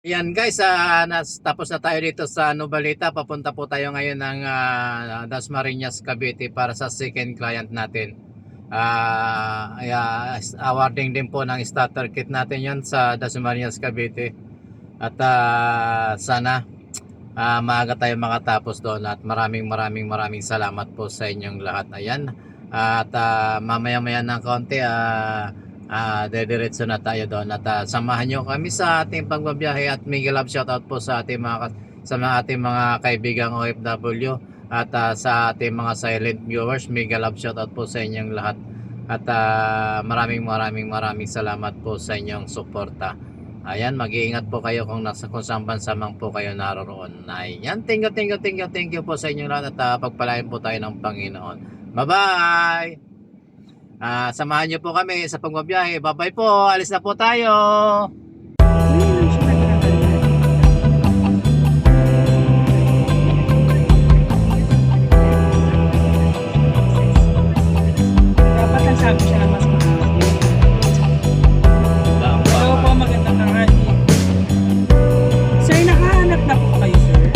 Yan guys, tapos na tayo dito sa Nubalita. Papunta po tayo ngayon ng Dasmariñas, Cavite para sa second client natin. Awarding din po ng starter kit natin yan sa Dasmariñas, Cavite. At sana maaga tayo makatapos doon. At maraming salamat po sa inyong lahat. Ayan. At mamaya-maya ng konti, dediretso na tayo doon at samahan nyo kami sa ating pagbabiyahe at mega love shoutout po sa ating mga kaibigang OFW at sa ating mga silent viewers. Mega love shoutout po sa inyong lahat at maraming salamat po sa inyong suporta. Ayan, mag-iingat po kayo kung saan bansa man po kayo naroon. Ayan, thank you po sa inyong lahat at pagpalain po tayo ng Panginoon. Bye bye. Samahan nyo po kami sa pagbabiyahe. Bye-bye po. Alis na po tayo. Dapat ang sabi siya na mas mahal. So po, magandang tanghali. Sir, nakahanap na po kayo, sir?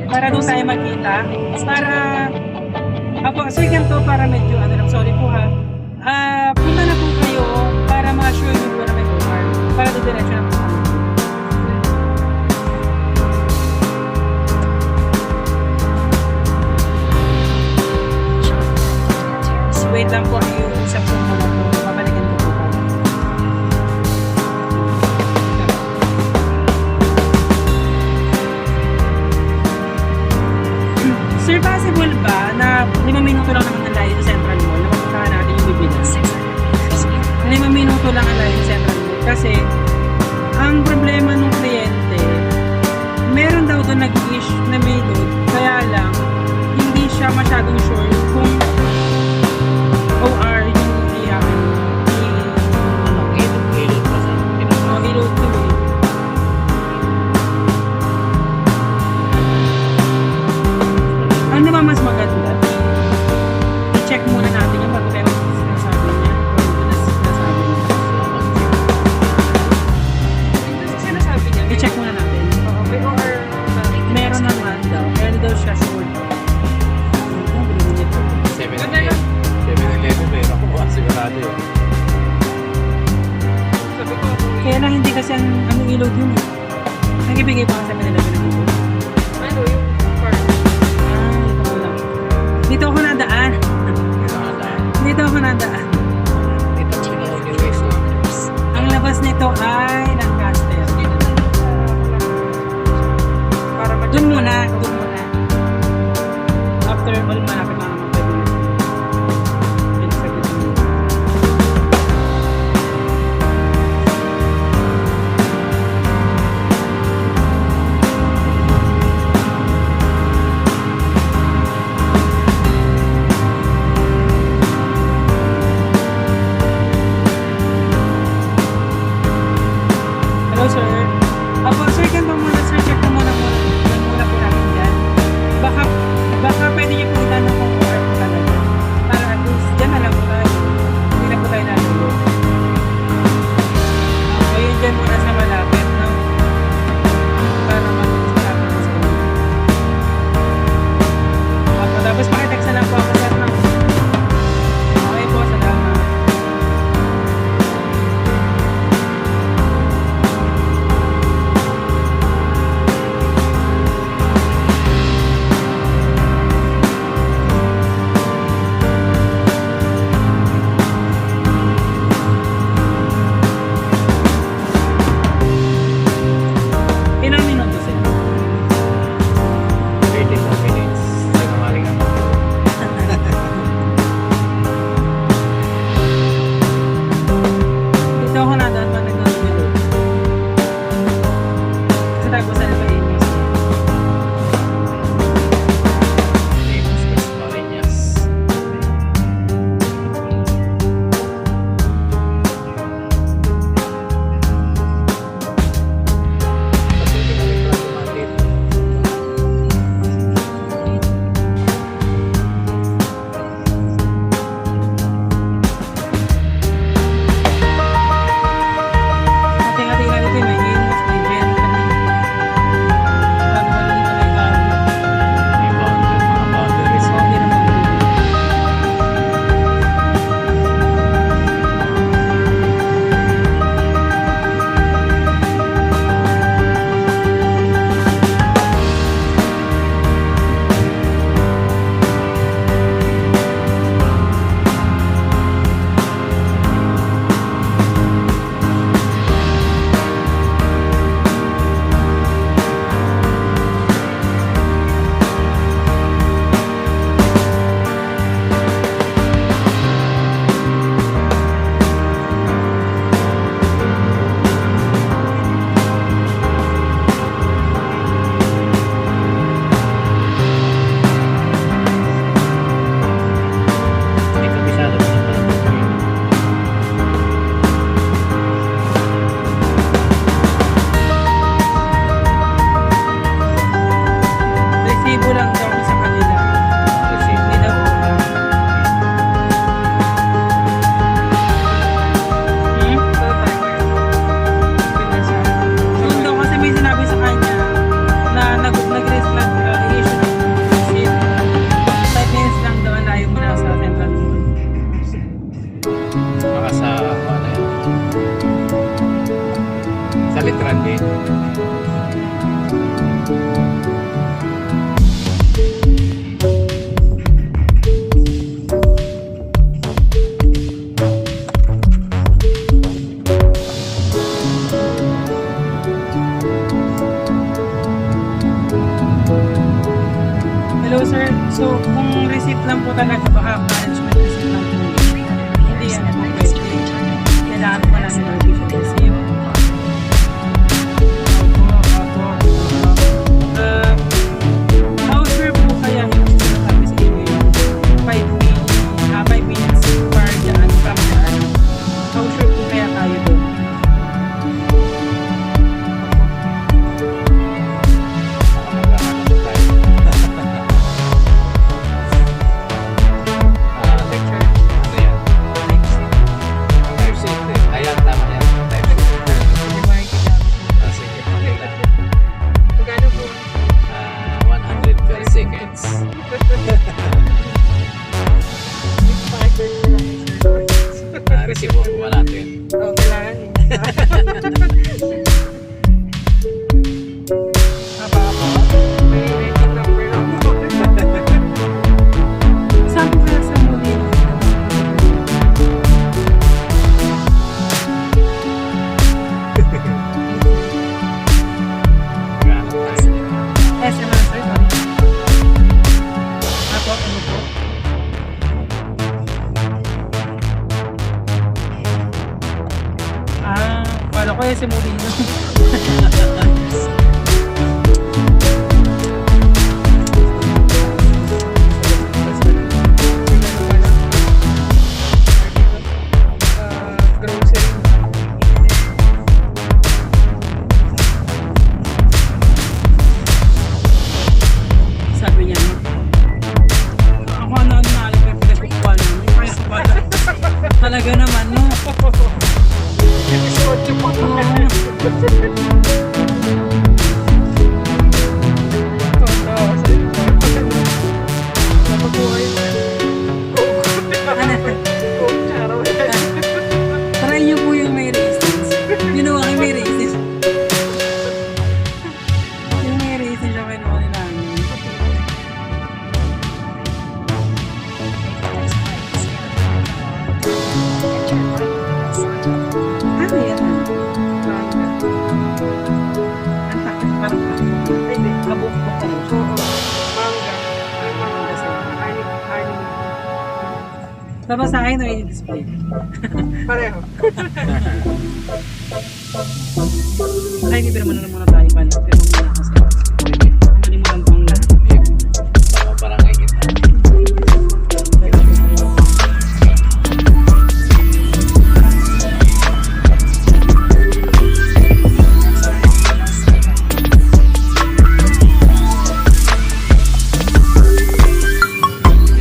Para doon tayo magkita. Sir, ganito para medyo, sorry po ha. Punta na po kayo para ma-assure nyo po na may car. Para doon diretso na po. Wait lang po yung isang punta na po. Babalikan ko po. Sir, possible ba na 5 minuto lang naman ang layo sa Central Mall na mapuntahan natin yung bibilang? 5 minuto lang ang layo sa Central Mall. Kasi, ang problema ng kliyente, meron daw doon nag-issue na may load, kaya lang, hindi siya masyadong sure kung OR yung i-load to it. Ano ba mas maganda? I-check muna natin yung pag-pero sinasabi niya. Kaya lang hindi kasi ang ilog yun eh. Nagbibigay pa kasi nila ng ilog. Ano yung farm? Ito ko lang. Dito ako nadaan. Dito ako nadaan. Ito sinunog yung Weso. Ang labas nito ay Lancaster. Para Doon muna. After all, malapit na naman pwede na. Dito sa gitna. Hello, sir. Apo, sir, kan ba muna, sir? Check ko muna po natin dyan. Baka pwede niyo po itanong kung OR po talaga. Para at least, dyan na lang po tayo. Hindi na po tayo nalulo. So, yun dyan muna sa malapit, no? Para mabilis malapit na sa kanila. Apo, tapos pakitext na lang po ako, sir, no? Okay po, salamat. Ilang minuto, sir? 34 minutes. Sinungaling ako. Dito ako nadaan pa nagdodobilo. Kasi tagusan na pa Amos. Amos Casmariñas. Kasi hindi kami pragmatic. Hati-hati nga dito, may Amos, may Jen, paano wala dito na ikaw? May mga boundaries. So, hindi naman dito. Hindi kabisado mo sa mga pagkain. Resibo lang daw sa kanila. Kasi Hindi daw po. Doon daw kasi may sinabi sa kanya na nag-issue ng receipt. 5 minutes lang daw ang layo mula sa Central Mall. baka sa ano yan. Sa Litran din. Hello sir, so kung receipt lang po talaga, baka management receipt lang po. Hindi yan po pwede. Kailangan po namin ng official receipt. Kala ko si Molino. Grocery. Sabi niya, ako ano naalala ko yung pinagkukuhan namin. Kaya wala. Talaga naman, no? Episode yung po. Try niyo po yung may resistance. Ginawa kayo may resistance. Yung may resistance siya kinuha nila namin. Ano yan? Ang takit parang Hindi. kabuk-buk ka lang siya. Manga. Honey. Babasahin o i-display? Pareho. Ay, hindi, pero muna tayo pala. Pero muna kasi. Malimutan ko ang lahat. Sama barangay kita. May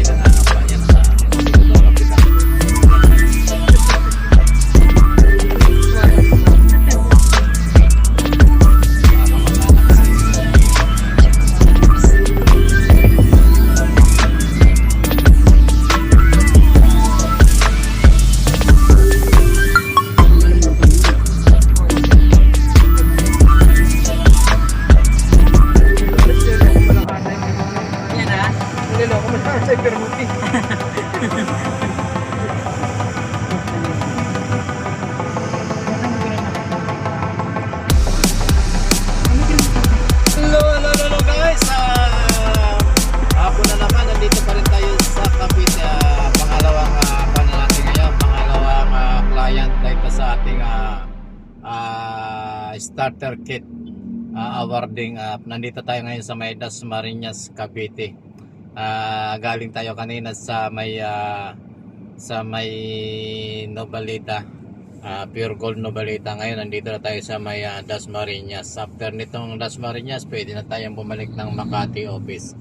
nangangampanya na sa akin. Siguro kapitan. Yan ah. Niloko mo na sa Permuti. Hello guys! Hapon na naman, nandito pa rin tayo sa Cavite. Pangalawang paano natin ngayon, pangalawang client dito sa ating starter kit awarding. Nandito tayo ngayon sa may Dasmariñas, Cavite. Galing tayo kanina sa may Nobalita, Pure Gold Nobalita. Ngayon nandito na tayo sa may Dasmariñas. After nitong Dasmariñas, pwede na tayong bumalik ng Makati office.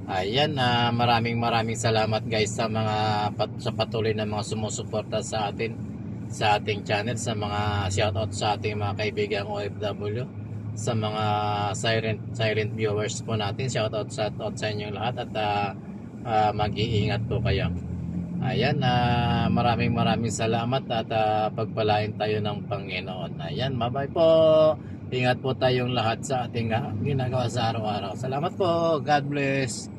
Ayan, maraming salamat guys sa mga sa patuloy na mga sumusuporta sa atin sa ating channel, sa mga shoutout sa ating mga kaibigang OFW, sa mga silent viewers po natin. Shoutout sa inyong lahat at mag-iingat po kayo. Ayan, maraming salamat at pagpalain tayo ng Panginoon. Ayan, bye-bye po. Ingat po tayong lahat sa ating ginagawa sa araw-araw. Salamat po. God bless.